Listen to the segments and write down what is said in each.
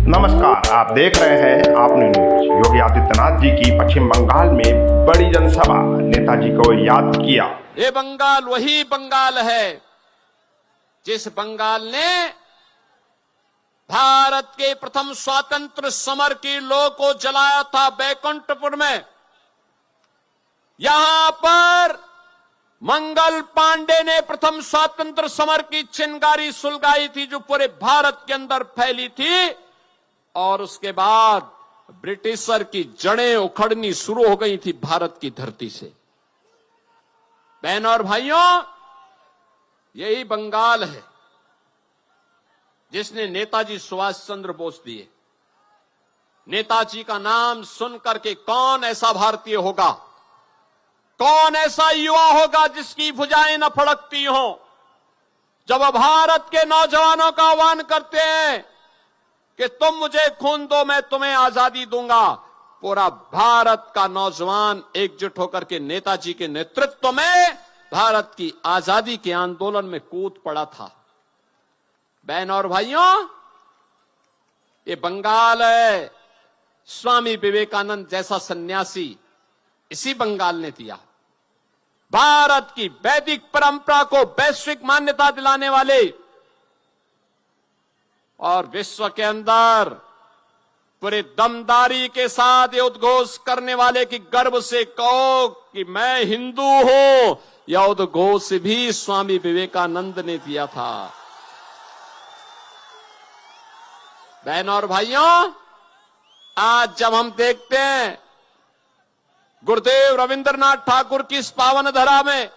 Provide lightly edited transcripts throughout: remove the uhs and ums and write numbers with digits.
नमस्कार, आप देख रहे हैं आपने न्यूज। योगी आदित्यनाथ जी की पश्चिम बंगाल में बड़ी जनसभा, नेताजी को याद किया। ये बंगाल वही बंगाल है जिस बंगाल ने भारत के प्रथम स्वातंत्र समर की लौ को जलाया था बैकुंठपुर में। यहां पर मंगल पांडे ने प्रथम स्वातंत्र समर की चिंगारी सुलगाई थी जो पूरे भारत के अंदर फैली थी, और उसके बाद ब्रिटिशर की जड़ें उखड़नी शुरू हो गई थी भारत की धरती से। बहनों और भाइयों, यही बंगाल है जिसने नेताजी सुभाष चंद्र बोस दिए। नेताजी का नाम सुनकर के कौन ऐसा भारतीय होगा, कौन ऐसा युवा होगा जिसकी भुजाएं न फड़कती हों जब भारत के नौजवानों का आह्वान करते हैं कि तुम मुझे खून दो, मैं तुम्हें आजादी दूंगा। पूरा भारत का नौजवान एकजुट होकर के नेताजी के नेतृत्व में भारत की आजादी के आंदोलन में कूद पड़ा था। बहनों और भाइयों, ये बंगाल है स्वामी विवेकानंद जैसा सन्यासी इसी बंगाल ने दिया। भारत की वैदिक परंपरा को वैश्विक मान्यता दिलाने वाले और विश्व के अंदर पूरे दमदारी के साथ ये उद्घोष करने वाले कि गर्व से कहो कि मैं हिंदू हूं, यह उद्घोष भी स्वामी विवेकानंद ने दिया था। बहनों और भाइयों, आज जब हम देखते हैं गुरुदेव रविंद्रनाथ ठाकुर की इस पावन धरा में,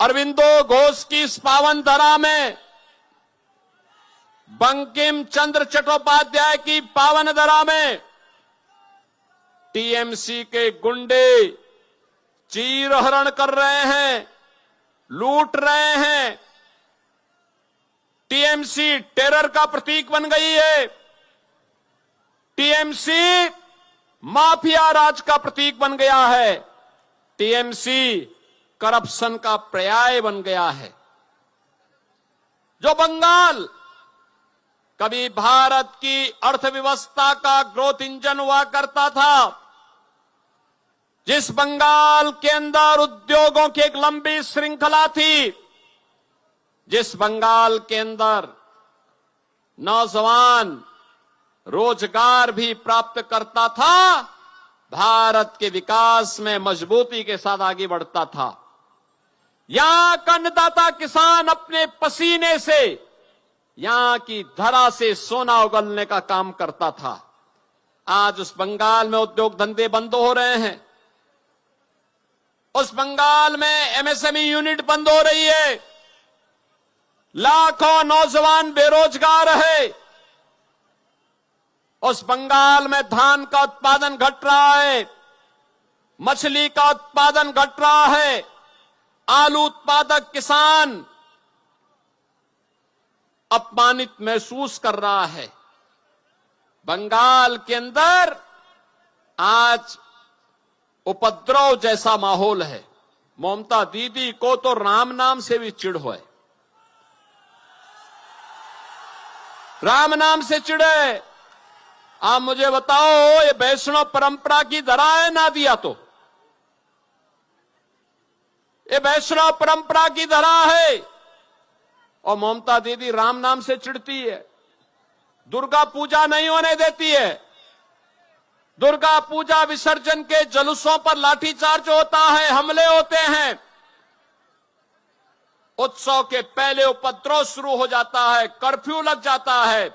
अरविंदो घोष की इस पावन धरा में, बंकिम चंद्र चट्टोपाध्याय की पावन धरा में टीएमसी के गुंडे चीरहरण कर रहे हैं, लूट रहे हैं। टीएमसी टेरर का प्रतीक बन गई है। टीएमसी माफिया राज का प्रतीक बन गया है। टीएमसी करप्शन का पर्याय बन गया है। जो बंगाल कभी भारत की अर्थव्यवस्था का ग्रोथ इंजन हुआ करता था, जिस बंगाल के अंदर उद्योगों की एक लंबी श्रृंखला थी, जिस बंगाल के अंदर नौजवान रोजगार भी प्राप्त करता था, भारत के विकास में मजबूती के साथ आगे बढ़ता था। यहां का अन्नदाता किसान अपने पसीने से यहां की धरा से सोना उगलने का काम करता था। आज उस बंगाल में उद्योग धंधे बंद हो रहे हैं। उस बंगाल में एमएसएमई यूनिट बंद हो रही है। लाखों नौजवान बेरोजगार है। उस बंगाल में धान का उत्पादन घट रहा है, मछली का उत्पादन घट रहा है। आलू उत्पादक किसान अपमानित महसूस कर रहा है। बंगाल के अंदर आज उपद्रव जैसा माहौल है। ममता दीदी को तो राम नाम से भी चिढ़ है। राम नाम से चिढ़े। आप मुझे बताओ, ये वैष्णव परंपरा की धरा है ना दिया तो? ये वैष्णव परंपरा की धरा है और ममता दीदी राम नाम से चिढ़ती है। दुर्गा पूजा नहीं होने देती है। दुर्गा पूजा विसर्जन के जुलूसों पर लाठीचार्ज होता है, हमले होते हैं। उत्सव के पहले उपद्रव शुरू हो जाता है, कर्फ्यू लग जाता है।